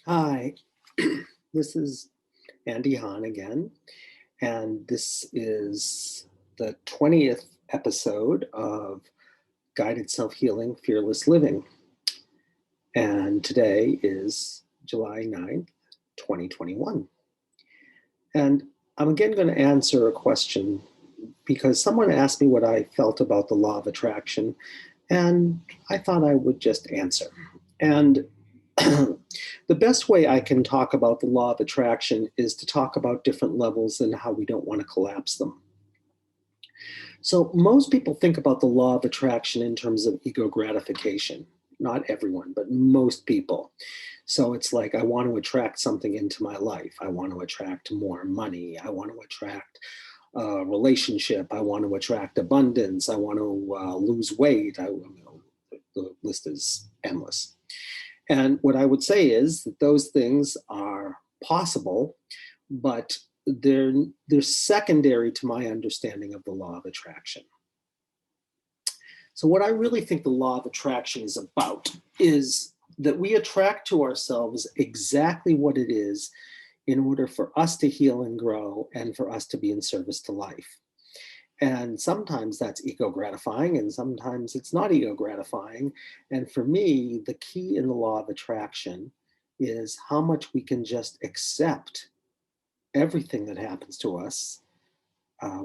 Hi, this is Andy Hahn again, and this is the 20th episode of Guided Self-Healing, Fearless Living. And today is July 9th, 2021. And I'm again going to answer a question because someone asked me what I felt about the law of attraction, and I thought I would just answer. And the best way I can talk about the law of attraction is to talk about different levels and how we don't want to collapse them. So, most people think about the law of attraction in terms of ego gratification. Not everyone, but most people. So, it's like I want to attract something into my life. I want to attract more money. I want to attract a relationship. I want to attract abundance. I want to lose weight. The list is endless. And what I would say is that those things are possible, but they're secondary to my understanding of the law of attraction. So what I really think the law of attraction is about is that we attract to ourselves exactly what it is in order for us to heal and grow and for us to be in service to life. And sometimes that's ego gratifying, and sometimes it's not ego gratifying. And for me, the key in the law of attraction is how much we can just accept everything that happens to us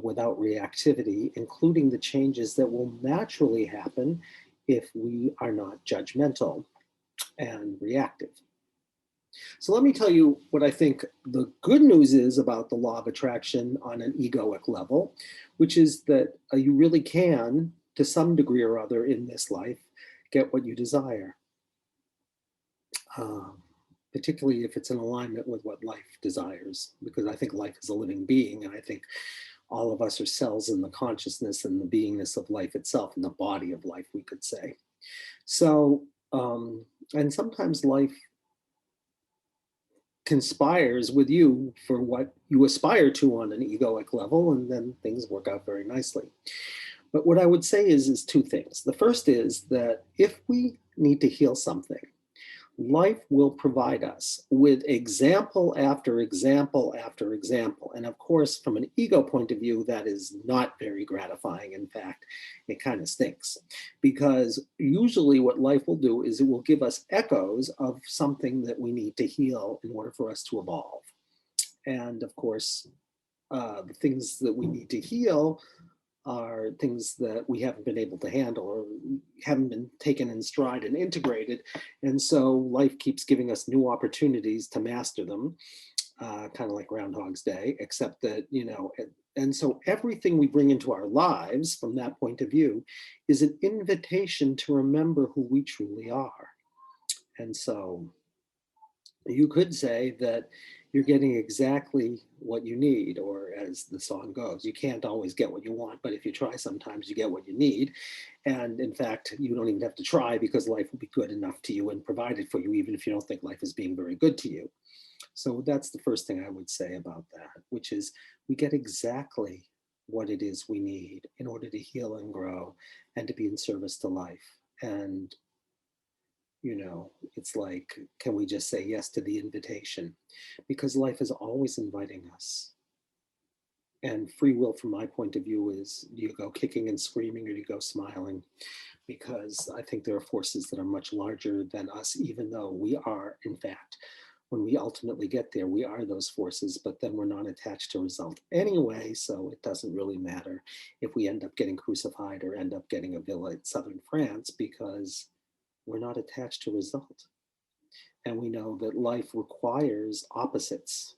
without reactivity, including the changes that will naturally happen if we are not judgmental and reactive. So let me tell you what I think the good news is about the law of attraction on an egoic level, which is that you really can, to some degree or other in this life, get what you desire, um, particularly if it's in alignment with what life desires, because I think life is a living being, and I think all of us are cells in the consciousness and the beingness of life itself, in the body of life, we could say. So, and sometimes life conspires with you for what you aspire to on an egoic level, and then things work out very nicely. But what I would say is two things. The first is that if we need to heal something, life will provide us with example after example after example. And of course, from an ego point of view, that is not very gratifying. In fact, it kind of stinks, because usually what life will do is it will give us echoes of something that we need to heal in order for us to evolve. And of course, the things that we need to heal are things that we haven't been able to handle or haven't been taken in stride and integrated. And so life keeps giving us new opportunities to master them, kind of like Groundhog's Day, except that, and so everything we bring into our lives from that point of view is an invitation to remember who we truly are. And so you could say that you're getting exactly what you need, or as the song goes, you can't always get what you want, but if you try, sometimes you get what you need. And in fact, you don't even have to try, because life will be good enough to you and provided for you, even if you don't think life is being very good to you. So that's the first thing I would say about that, which is we get exactly what it is we need in order to heal and grow and to be in service to life. And it's like, can we just say yes to the invitation? Because life is always inviting us. And free will, from my point of view, is, do you go kicking and screaming, or do you go smiling? Because I think there are forces that are much larger than us, even though we are, in fact, when we ultimately get there, we are those forces, but then we're not attached to result anyway, so it doesn't really matter if we end up getting crucified or end up getting a villa in southern France, because we're not attached to result. And we know that life requires opposites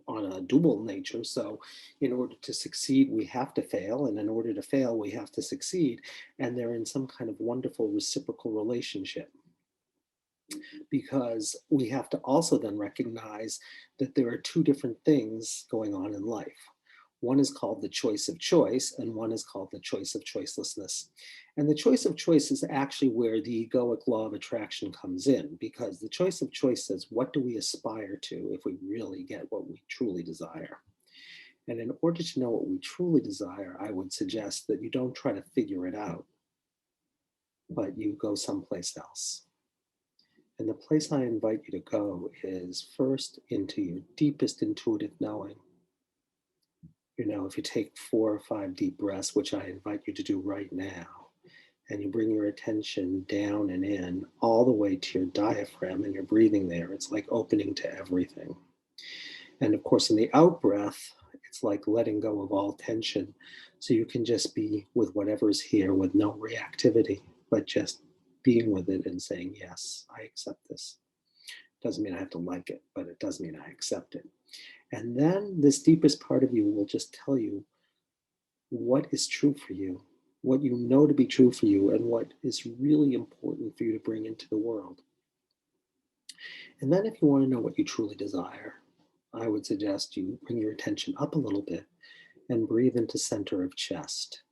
on a dual nature. So in order to succeed, we have to fail. And in order to fail, we have to succeed. And they're in some kind of wonderful reciprocal relationship, because we have to also then recognize that there are two different things going on in life. One is called the choice of choice, and one is called the choice of choicelessness. And the choice of choice is actually where the egoic law of attraction comes in, because the choice of choice says, what do we aspire to if we really get what we truly desire? And in order to know what we truly desire, I would suggest that you don't try to figure it out, but you go someplace else. And the place I invite you to go is first into your deepest intuitive knowing. If you take 4 or 5 deep breaths, which I invite you to do right now, and you bring your attention down and in all the way to your diaphragm and you're breathing there, it's like opening to everything. And of course, in the out breath, it's like letting go of all tension. So you can just be with whatever's here with no reactivity, but just being with it and saying, yes, I accept this. Doesn't mean I have to like it, but it does mean I accept it. And then this deepest part of you will just tell you what is true for you, what you know to be true for you, and what is really important for you to bring into the world. And then, if you want to know what you truly desire, I would suggest you bring your attention up a little bit and breathe into center of chest.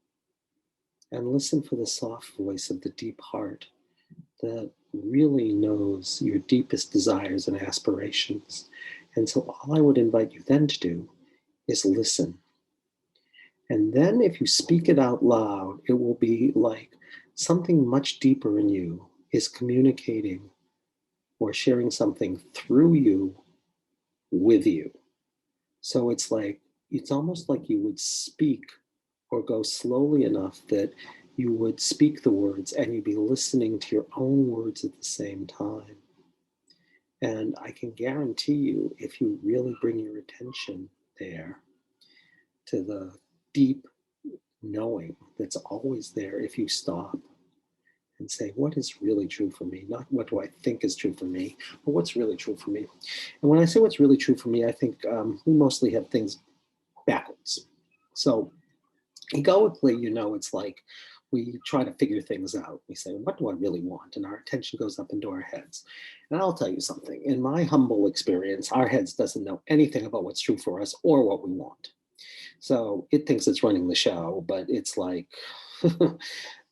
And listen for the soft voice of the deep heart that really knows your deepest desires and aspirations. And so, all I would invite you then to do is listen. And then, if you speak it out loud, it will be like something much deeper in you is communicating or sharing something through you with you. So it's almost like you would speak or go slowly enough that you would speak the words and you'd be listening to your own words at the same time. And I can guarantee you, if you really bring your attention there to the deep knowing that's always there, if you stop and say, what is really true for me? Not what do I think is true for me, but what's really true for me. And when I say what's really true for me, I think we mostly have things backwards. So egoically, it's like we try to figure things out. We say, what do I really want? And our attention goes up into our heads. And I'll tell you something. In my humble experience, our heads doesn't know anything about what's true for us or what we want. So it thinks it's running the show, but it's like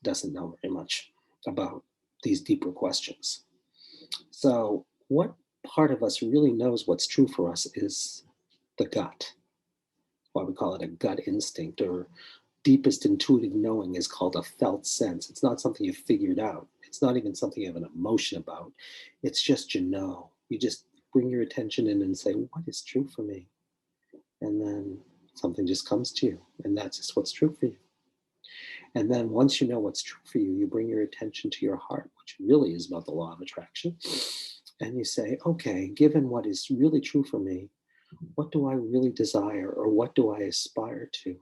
doesn't know very much about these deeper questions. So what part of us really knows what's true for us is the gut. Why we call it a gut instinct, or deepest intuitive knowing is called a felt sense. It's not something you figured out. It's not even something you have an emotion about. It's just you just bring your attention in and say, what is true for me? And then something just comes to you, and that's just what's true for you. And then once you know what's true for you, you bring your attention to your heart, which really is about the law of attraction. And you say, okay, given what is really true for me, what do I really desire, or what do I aspire to?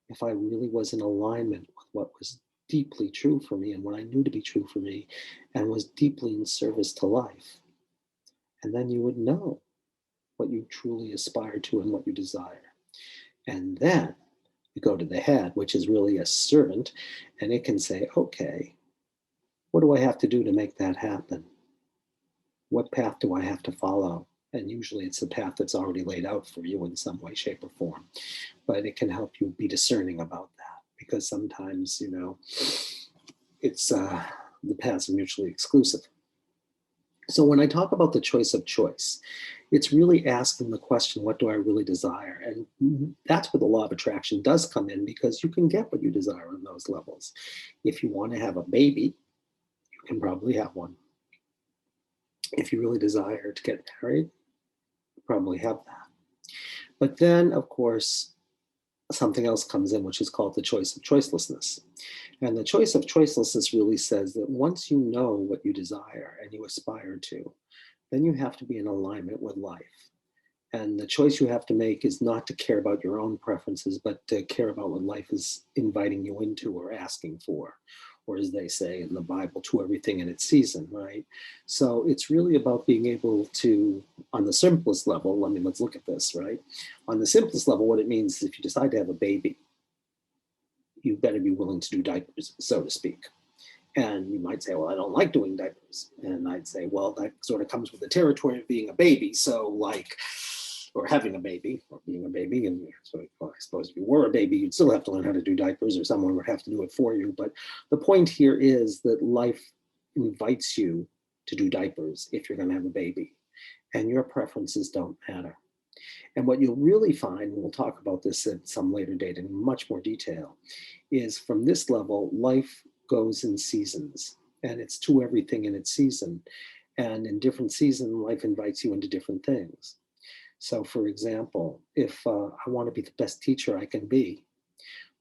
If I really was in alignment with what was deeply true for me and what I knew to be true for me and was deeply in service to life. And then you would know what you truly aspire to and what you desire. And then you go to the head, which is really a servant, and it can say, okay, what do I have to do to make that happen? What path do I have to follow? And usually it's the path that's already laid out for you in some way, shape, or form. But it can help you be discerning about that, because sometimes, it's the paths are mutually exclusive. So when I talk about the choice of choice, it's really asking the question, what do I really desire? And that's where the law of attraction does come in, because you can get what you desire on those levels. If you want to have a baby, you can probably have one. If you really desire to get married, you probably have that. But then, of course, something else comes in, which is called the choice of choicelessness. And the choice of choicelessness really says that once you know what you desire and you aspire to, then you have to be in alignment with life. And the choice you have to make is not to care about your own preferences, but to care about what life is inviting you into or asking for, or as they say in the Bible, to everything in its season, right? So it's really about being able to, on the simplest level, let's look at this, right? On the simplest level, what it means is if you decide to have a baby, you better be willing to do diapers, so to speak. And you might say, well, I don't like doing diapers. And I'd say, well, that sort of comes with the territory of being a baby. So or having a baby, or being a baby. And so, well, I suppose if you were a baby, you'd still have to learn how to do diapers, or someone would have to do it for you. But the point here is that life invites you to do diapers if you're going to have a baby, and your preferences don't matter. And what you'll really find, and we'll talk about this at some later date in much more detail, is from this level, life goes in seasons, and it's to everything in its season. And in different seasons, life invites you into different things. So, for example, if I want to be the best teacher I can be,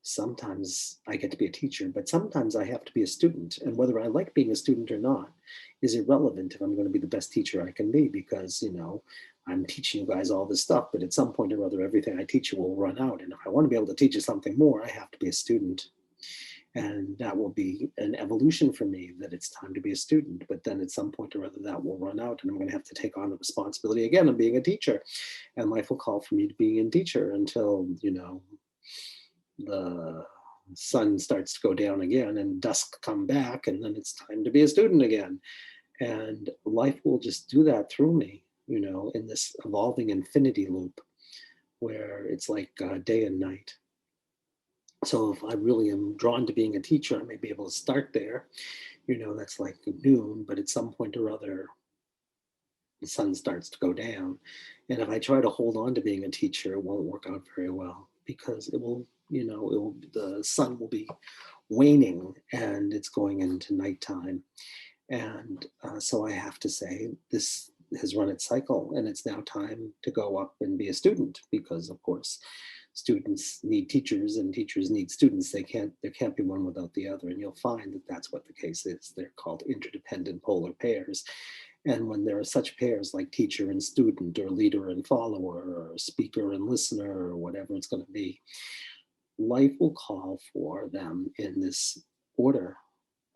sometimes I get to be a teacher, but sometimes I have to be a student. And whether I like being a student or not is irrelevant if I'm going to be the best teacher I can be, because, I'm teaching you guys all this stuff, but at some point or other, everything I teach you will run out. And if I want to be able to teach you something more, I have to be a student. And that will be an evolution for me, that it's time to be a student. But then at some point or other, that will run out, and I'm going to have to take on the responsibility again of being a teacher. And life will call for me to be a teacher until, the sun starts to go down again and dusk come back, and then it's time to be a student again. And life will just do that through me, in this evolving infinity loop where it's like day and night. So if I really am drawn to being a teacher, I may be able to start there. That's like noon, but at some point or other, the sun starts to go down. And if I try to hold on to being a teacher, it won't work out very well, because the sun will be waning and it's going into nighttime. And so I have to say, this has run its cycle, and it's now time to go up and be a student, because of course students need teachers and teachers need students. There can't be one without the other. And you'll find that that's what the case is. They're called interdependent polar pairs. And when there are such pairs like teacher and student, or leader and follower, or speaker and listener, or whatever it's going to be, life will call for them in this order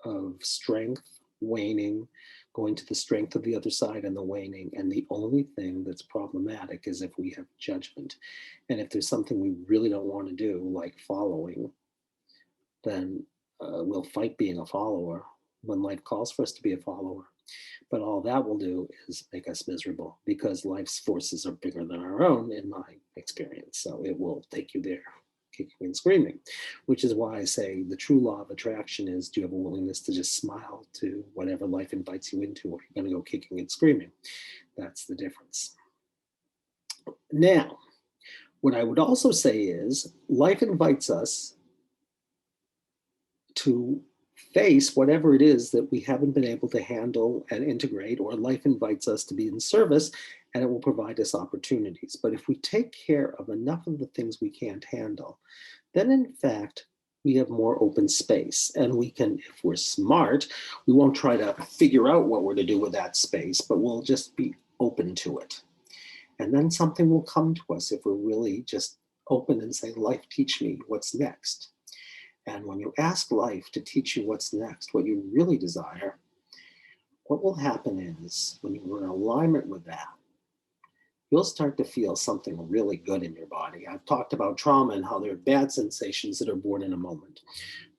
of strength, waning, going to the strength of the other side, and the waning. And the only thing that's problematic is if we have judgment. And if there's something we really don't want to do, like following, then we'll fight being a follower when life calls for us to be a follower. But all that will do is make us miserable, because life's forces are bigger than our own, in my experience. So it will take you there, kicking and screaming, which is why I say the true law of attraction is, do you have a willingness to just smile to whatever life invites you into, or you're going to go kicking and screaming? That's the difference. Now, what I would also say is, life invites us to face whatever it is that we haven't been able to handle and integrate, or life invites us to be in service, and it will provide us opportunities. But if we take care of enough of the things we can't handle, then in fact, we have more open space. And we can, if we're smart, we won't try to figure out what we're to do with that space, but we'll just be open to it. And then something will come to us if we're really just open and say, life, teach me what's next. And when you ask life to teach you what's next, what you really desire, what will happen is, when you're in alignment with that, you'll start to feel something really good in your body. I've talked about trauma and how there are bad sensations that are born in a moment,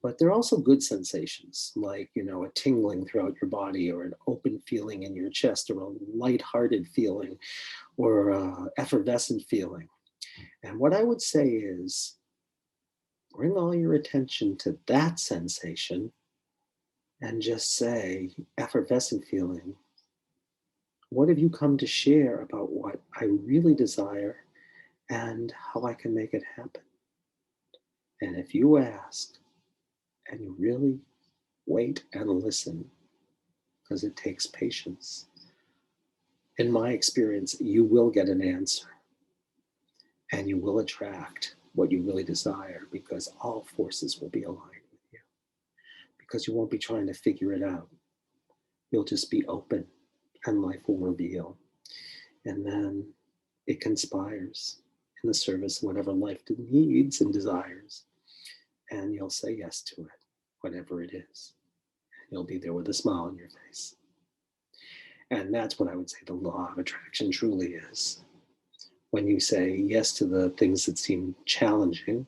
but there are also good sensations, like, a tingling throughout your body, or an open feeling in your chest, or a lighthearted feeling, or effervescent feeling. And what I would say is, bring all your attention to that sensation and just say, effervescent feeling, what have you come to share about what I really desire and how I can make it happen? And if you ask and you really wait and listen, because it takes patience, in my experience, you will get an answer, and you will attract what you really desire, because all forces will be aligned with you, because you won't be trying to figure it out. You'll just be open, and life will reveal. And then it conspires in the service of whatever life needs and desires. And you'll say yes to it, whatever it is. You'll be there with a smile on your face. And that's what I would say the law of attraction truly is. When you say yes to the things that seem challenging,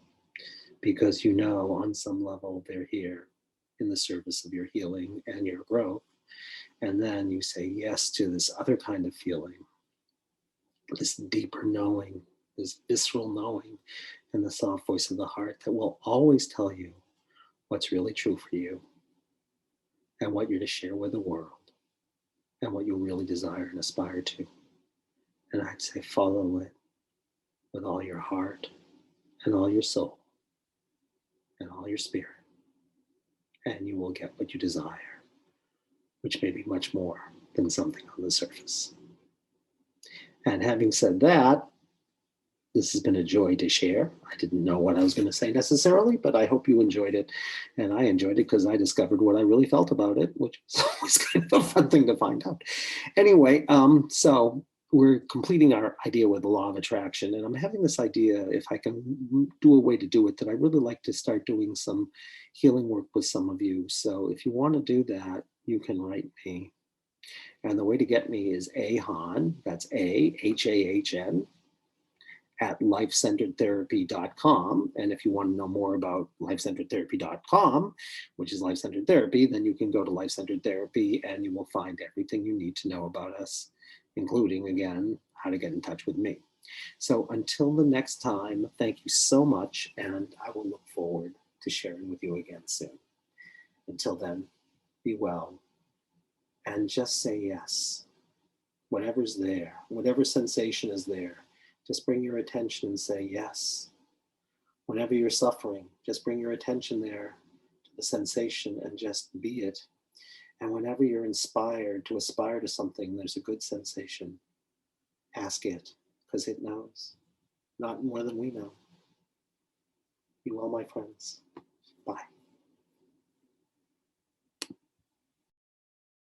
because on some level they're here in the service of your healing and your growth. And then you say yes to this other kind of feeling, this deeper knowing, this visceral knowing, and the soft voice of the heart that will always tell you what's really true for you, and what you're to share with the world, and what you really desire and aspire to. And I'd say, follow it with all your heart and all your soul and all your spirit, and you will get what you desire, which may be much more than something on the surface. And having said that, this has been a joy to share. I didn't know what I was going to say necessarily, but I hope you enjoyed it. And I enjoyed it because I discovered what I really felt about it, which is always kind of a fun thing to find out. Anyway, so we're completing our idea with the law of attraction. And I'm having this idea, if I can do a way to do it, that I really like to start doing some healing work with some of you. So if you want to do that, you can write me. And the way to get me is Ahon, that's Ahahn, at lifecenteredtherapy.com. And if you want to know more about lifecenteredtherapy.com, which is Life Centered Therapy, then you can go to Life Centered Therapy and you will find everything you need to know about us, including, again, how to get in touch with me. So until the next time, thank you so much. And I will look forward to sharing with you again soon. Until then, be well and just say yes. Whatever's there, whatever sensation is there, just bring your attention and say yes. Whenever you're suffering, just bring your attention there to the sensation and just be it. And whenever you're inspired to aspire to something, there's a good sensation, ask it, because it knows, not more than we know. Be well, my friends. Bye.